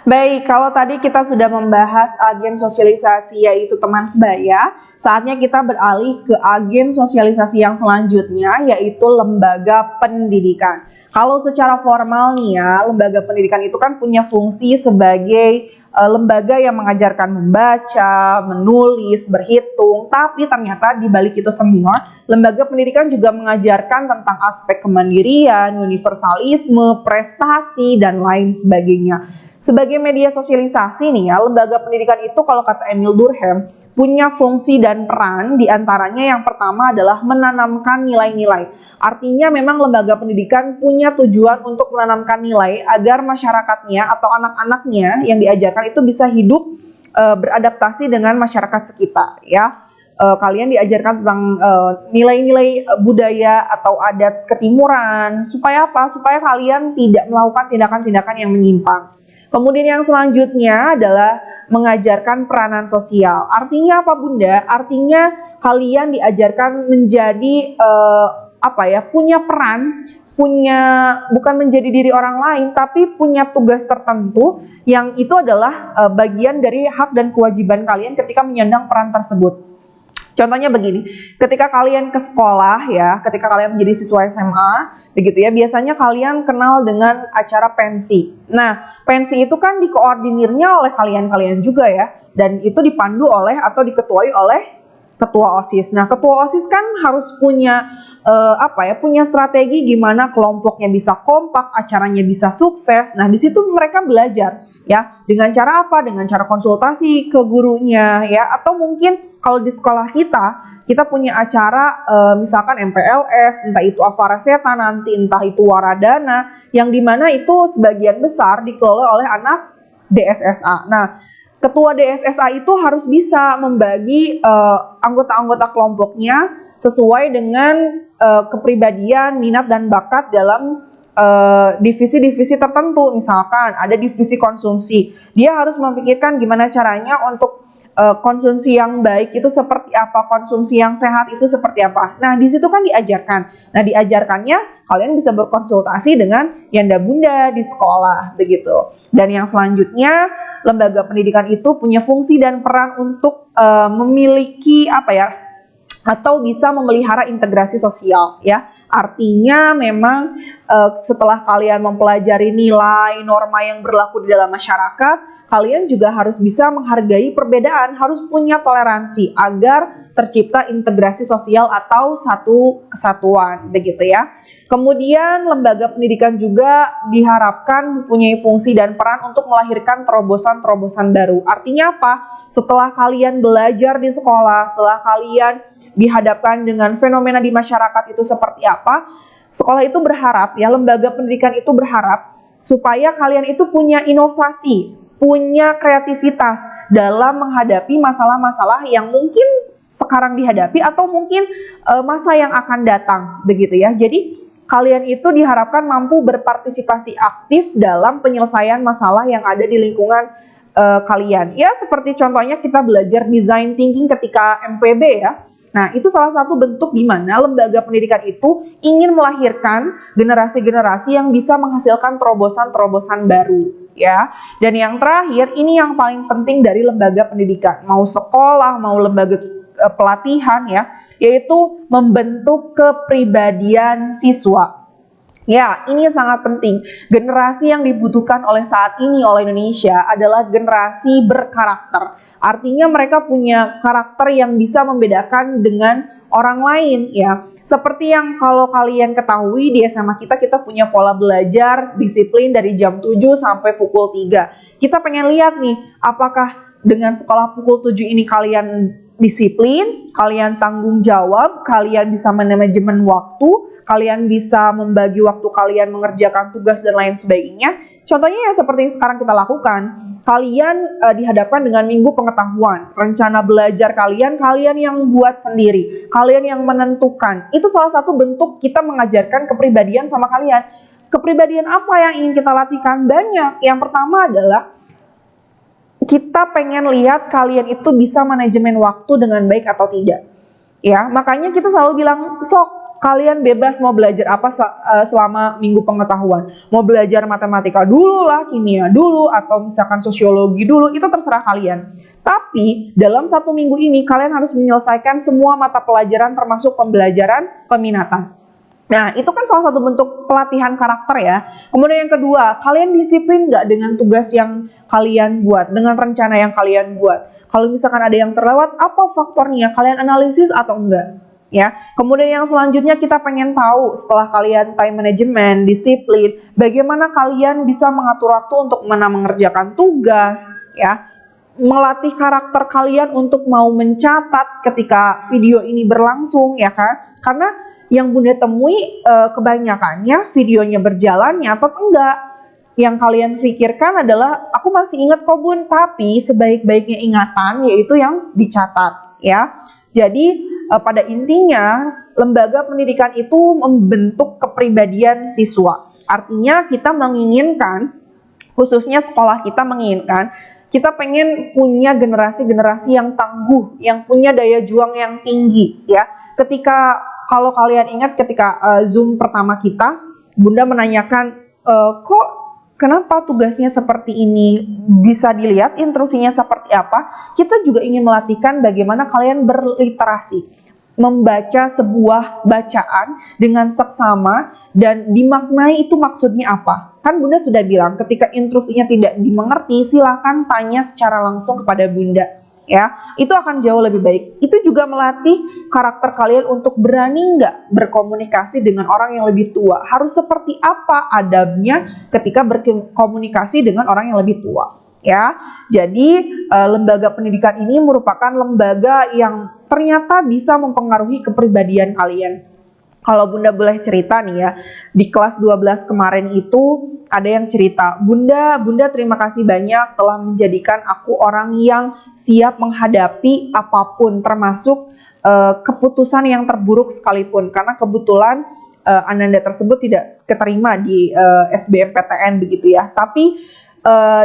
Baik, kalau tadi kita sudah membahas agen sosialisasi yaitu teman sebaya, saatnya kita beralih ke agen sosialisasi yang selanjutnya yaitu lembaga pendidikan. Kalau secara formal nih ya, lembaga pendidikan itu kan punya fungsi sebagai lembaga yang mengajarkan membaca, menulis, berhitung, tapi ternyata di balik itu semua, lembaga pendidikan juga mengajarkan tentang aspek kemandirian, universalisme, prestasi, dan lain sebagainya. Sebagai media sosialisasi nih ya, lembaga pendidikan itu kalau kata Emil Durkheim punya fungsi dan peran, diantaranya yang pertama adalah menanamkan nilai-nilai. Artinya memang lembaga pendidikan punya tujuan untuk menanamkan nilai agar masyarakatnya atau anak-anaknya yang diajarkan itu bisa hidup beradaptasi dengan masyarakat sekitar ya. Kalian diajarkan tentang nilai-nilai budaya atau adat ketimuran supaya apa? Supaya kalian tidak melakukan tindakan-tindakan yang menyimpang. Kemudian yang selanjutnya adalah mengajarkan peranan sosial. Artinya apa Bunda? Artinya kalian diajarkan menjadi punya peran, bukan menjadi diri orang lain, tapi punya tugas tertentu yang itu adalah bagian dari hak dan kewajiban kalian ketika menyandang peran tersebut. Contohnya begini, ketika kalian ke sekolah ya, ketika kalian menjadi siswa SMA, begitu ya, biasanya kalian kenal dengan acara pensi. Nah, pensi itu kan dikoordinirnya oleh kalian-kalian juga ya, dan itu dipandu oleh atau diketuai oleh ketua OSIS. Nah, ketua OSIS kan harus punya punya strategi gimana kelompoknya bisa kompak, acaranya bisa sukses. Nah, di situ mereka belajar ya, dengan cara apa? Dengan cara konsultasi ke gurunya ya, atau mungkin kalau di sekolah kita punya acara misalkan MPLS, entah itu Afaraseta nanti, entah itu Waradana, yang dimana itu sebagian besar dikelola oleh anak DSSA. Nah, ketua DSSA itu harus bisa membagi anggota-anggota kelompoknya sesuai dengan kepribadian, minat, dan bakat dalam divisi-divisi tertentu. Misalkan ada divisi konsumsi, dia harus memikirkan gimana caranya untuk konsumsi yang baik itu seperti apa, konsumsi yang sehat itu seperti apa. Nah, di situ kan diajarkan. Nah, diajarkannya kalian bisa berkonsultasi dengan yanda bunda di sekolah begitu. Dan yang selanjutnya, lembaga pendidikan itu punya fungsi dan peran untuk memiliki atau bisa memelihara integrasi sosial ya. Artinya memang setelah kalian mempelajari nilai, norma yang berlaku di dalam masyarakat, kalian juga harus bisa menghargai perbedaan, harus punya toleransi agar tercipta integrasi sosial atau satu kesatuan, begitu ya. Kemudian lembaga pendidikan juga diharapkan mempunyai fungsi dan peran untuk melahirkan terobosan-terobosan baru. Artinya apa? Setelah kalian belajar di sekolah, setelah kalian dihadapkan dengan fenomena di masyarakat itu seperti apa, sekolah itu berharap ya, lembaga pendidikan itu berharap supaya kalian itu punya inovasi, punya kreativitas dalam menghadapi masalah-masalah yang mungkin sekarang dihadapi atau mungkin masa yang akan datang begitu ya. Jadi kalian itu diharapkan mampu berpartisipasi aktif dalam penyelesaian masalah yang ada di lingkungan kalian. Ya seperti contohnya kita belajar design thinking ketika MPB ya. Nah, itu salah satu bentuk di mana lembaga pendidikan itu ingin melahirkan generasi-generasi yang bisa menghasilkan terobosan-terobosan baru, ya. Dan yang terakhir, ini yang paling penting dari lembaga pendidikan, mau sekolah, mau lembaga pelatihan ya, yaitu membentuk kepribadian siswa. Ya, ini sangat penting. Generasi yang dibutuhkan oleh saat ini oleh Indonesia adalah generasi berkarakter. Artinya mereka punya karakter yang bisa membedakan dengan orang lain ya. Seperti yang kalau kalian ketahui di SMA kita punya pola belajar disiplin dari jam 7 sampai pukul 3. Kita pengen lihat nih, apakah dengan sekolah pukul 7 ini kalian disiplin, kalian tanggung jawab, kalian bisa manajemen waktu, kalian bisa membagi waktu kalian mengerjakan tugas dan lain sebagainya. Contohnya yang seperti yang sekarang kita lakukan, kalian dihadapkan dengan minggu pengetahuan, rencana belajar kalian yang buat sendiri, kalian yang menentukan. Itu salah satu bentuk kita mengajarkan kepribadian sama kalian. Kepribadian apa yang ingin kita latihkan? Banyak. Yang pertama adalah kita pengen lihat kalian itu bisa manajemen waktu dengan baik atau tidak. Ya, makanya kita selalu bilang, sok Kalian bebas mau belajar apa selama minggu pengetahuan. Mau belajar matematika dulu lah, kimia dulu, atau misalkan sosiologi dulu, itu terserah kalian. Tapi dalam 1 minggu ini kalian harus menyelesaikan semua mata pelajaran termasuk pembelajaran peminatan. Nah, itu kan salah satu bentuk pelatihan karakter ya. Kemudian yang kedua, kalian disiplin nggak dengan tugas yang kalian buat, dengan rencana yang kalian buat. Kalau misalkan ada yang terlewat, apa faktornya? Kalian analisis atau enggak? Ya. Kemudian yang selanjutnya kita pengen tahu setelah kalian time management, disiplin, bagaimana kalian bisa mengatur waktu untuk mengerjakan tugas, ya. Melatih karakter kalian untuk mau mencatat ketika video ini berlangsung, ya kan? Karena yang Bunda temui kebanyakannya videonya berjalan nyatet enggak. Yang kalian pikirkan adalah aku masih ingat kok Bun, tapi sebaik-baiknya ingatan yaitu yang dicatat ya. Jadi pada intinya lembaga pendidikan itu membentuk kepribadian siswa. Artinya kita menginginkan, khususnya sekolah kita menginginkan, kita pengen punya generasi-generasi yang tangguh, yang punya daya juang yang tinggi ya. Kalau kalian ingat ketika Zoom pertama kita, Bunda menanyakan, kok kenapa tugasnya seperti ini, bisa dilihat instruksinya seperti apa. Kita juga ingin melatihkan bagaimana kalian berliterasi, membaca sebuah bacaan dengan seksama dan dimaknai itu maksudnya apa. Kan Bunda sudah bilang ketika instruksinya tidak dimengerti, silakan tanya secara langsung kepada Bunda. Ya, itu akan jauh lebih baik. Itu juga melatih karakter kalian untuk berani nggak berkomunikasi dengan orang yang lebih tua. Harus seperti apa adabnya ketika berkomunikasi dengan orang yang lebih tua. Ya, jadi lembaga pendidikan ini merupakan lembaga yang ternyata bisa mempengaruhi kepribadian kalian. Kalau Bunda boleh cerita nih ya, di kelas 12 kemarin itu ada yang cerita, Bunda terima kasih banyak telah menjadikan aku orang yang siap menghadapi apapun, termasuk keputusan yang terburuk sekalipun. Karena kebetulan Ananda tersebut tidak keterima di SBMPTN begitu ya. Tapi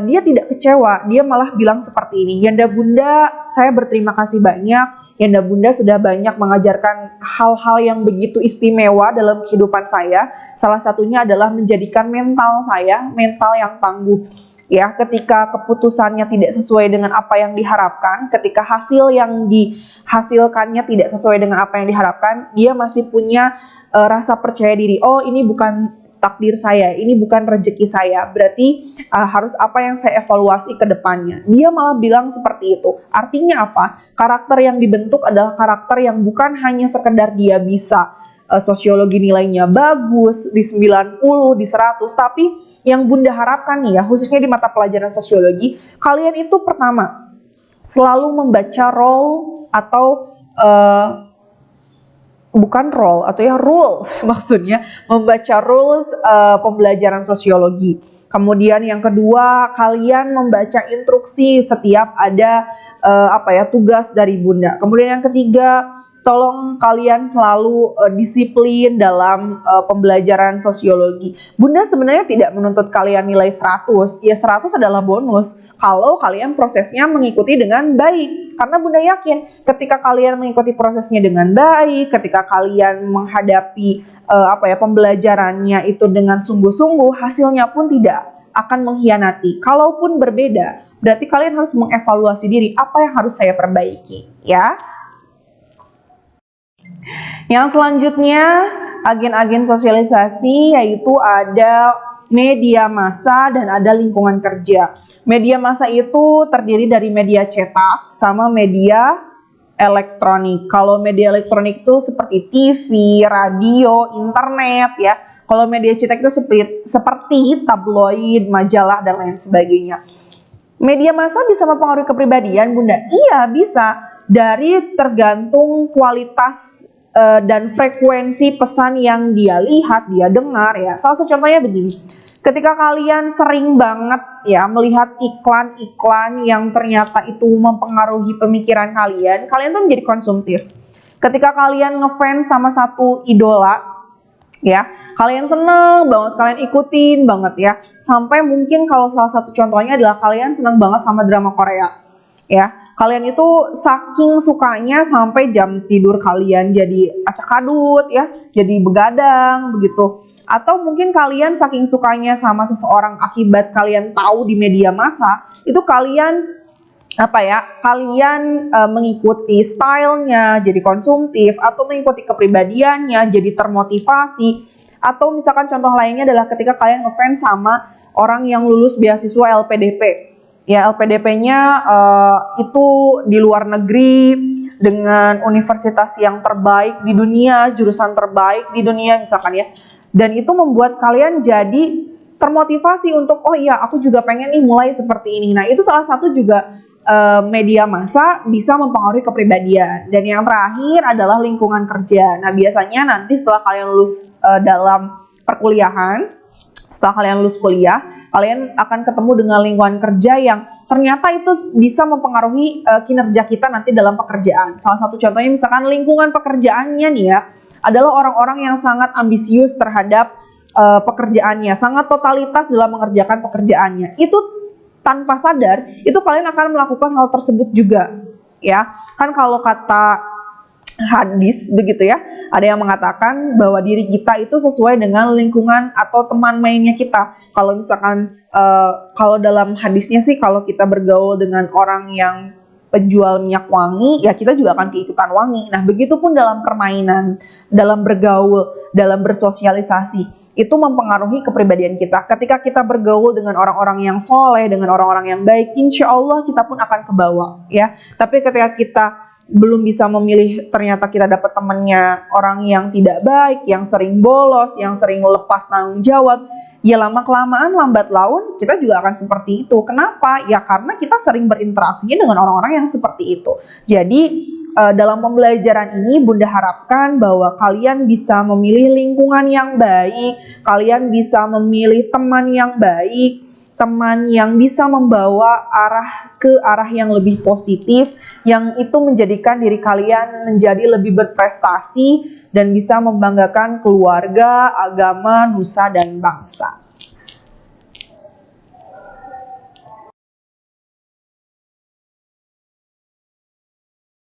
dia tidak kecewa, dia malah bilang seperti ini, Yanda Bunda, saya berterima kasih banyak. Yanda Bunda sudah banyak mengajarkan hal-hal yang begitu istimewa dalam kehidupan saya. Salah satunya adalah menjadikan mental saya, mental yang tangguh. Ya, ketika keputusannya tidak sesuai dengan apa yang diharapkan, ketika hasil yang dihasilkannya tidak sesuai dengan apa yang diharapkan, dia masih punya rasa percaya diri. Oh, ini bukan takdir saya, ini bukan rezeki saya, berarti harus apa yang saya evaluasi ke depannya. Dia malah bilang seperti itu. Artinya apa? Karakter yang dibentuk adalah karakter yang bukan hanya sekedar dia bisa sosiologi nilainya bagus, di 90, di 100, tapi yang Bunda harapkan nih ya, khususnya di mata pelajaran sosiologi, kalian itu pertama, selalu membaca role atau bukan role atau ya rules, maksudnya membaca rules pembelajaran sosiologi. Kemudian yang kedua, kalian membaca instruksi setiap ada tugas dari Bunda. Kemudian yang ketiga, tolong kalian selalu disiplin dalam pembelajaran sosiologi. Bunda sebenarnya tidak menuntut kalian nilai 100. Ya 100 adalah bonus kalau kalian prosesnya mengikuti dengan baik. Karena Bunda yakin ketika kalian mengikuti prosesnya dengan baik, ketika kalian menghadapi pembelajarannya itu dengan sungguh-sungguh, hasilnya pun tidak akan mengkhianati. Kalaupun berbeda, berarti kalian harus mengevaluasi diri, apa yang harus saya perbaiki, ya. Yang selanjutnya, agen-agen sosialisasi, yaitu ada media massa dan ada lingkungan kerja. Media massa itu terdiri dari media cetak sama media elektronik. Kalau media elektronik itu seperti TV, radio, internet ya. Kalau media cetak itu seperti tabloid, majalah, dan lain sebagainya. Media massa bisa mempengaruhi kepribadian, Bunda? Iya, bisa. Dari tergantung kualitas dan frekuensi pesan yang dia lihat, dia dengar ya. Salah satu contohnya begini. Ketika kalian sering banget ya melihat iklan-iklan yang ternyata itu mempengaruhi pemikiran kalian tuh menjadi konsumtif. Ketika kalian ngefans sama satu idola, ya, kalian seneng banget, kalian ikutin banget ya. Sampai mungkin kalau salah satu contohnya adalah kalian seneng banget sama drama Korea, ya. Kalian itu saking sukanya sampai jam tidur kalian jadi acak-adut ya, jadi begadang begitu. Atau mungkin kalian saking sukanya sama seseorang akibat kalian tahu di media massa, itu kalian mengikuti stylenya jadi konsumtif, atau mengikuti kepribadiannya jadi termotivasi, atau misalkan contoh lainnya adalah ketika kalian ngefans sama orang yang lulus beasiswa LPDP. Ya, LPDP-nya itu di luar negeri dengan universitas yang terbaik di dunia, jurusan terbaik di dunia misalkan ya. Dan itu membuat kalian jadi termotivasi untuk, oh iya aku juga pengen nih mulai seperti ini. Nah itu salah satu juga media massa bisa mempengaruhi kepribadian. Dan yang terakhir adalah lingkungan kerja. Nah biasanya nanti setelah kalian lulus dalam perkuliahan, setelah kalian lulus kuliah, kalian akan ketemu dengan lingkungan kerja yang ternyata itu bisa mempengaruhi kinerja kita nanti dalam pekerjaan. Salah satu contohnya misalkan lingkungan pekerjaannya nih ya, adalah orang-orang yang sangat ambisius terhadap pekerjaannya, sangat totalitas dalam mengerjakan pekerjaannya. Itu tanpa sadar, itu kalian akan melakukan hal tersebut juga. Ya, kan kalau kata hadis begitu ya, ada yang mengatakan bahwa diri kita itu sesuai dengan lingkungan atau teman mainnya kita. Kalau misalkan kalau dalam hadisnya sih, kalau kita bergaul dengan orang yang penjual minyak wangi, ya kita juga akan keikutan wangi. Nah begitupun dalam permainan, dalam bergaul, dalam bersosialisasi, itu mempengaruhi kepribadian kita. Ketika kita bergaul dengan orang-orang yang soleh, dengan orang-orang yang baik, insya Allah kita pun akan kebawa ya. Tapi ketika kita belum bisa memilih, ternyata kita dapat temannya orang yang tidak baik, yang sering bolos, yang sering lepas tanggung jawab, ya lama-kelamaan lambat laun kita juga akan seperti itu. Kenapa? Ya karena kita sering berinteraksi dengan orang-orang yang seperti itu. Jadi dalam pembelajaran ini Bunda harapkan bahwa kalian bisa memilih lingkungan yang baik, kalian bisa memilih teman yang baik, teman yang bisa membawa ke arah yang lebih positif, yang itu menjadikan diri kalian menjadi lebih berprestasi dan bisa membanggakan keluarga, agama, nusa, dan bangsa.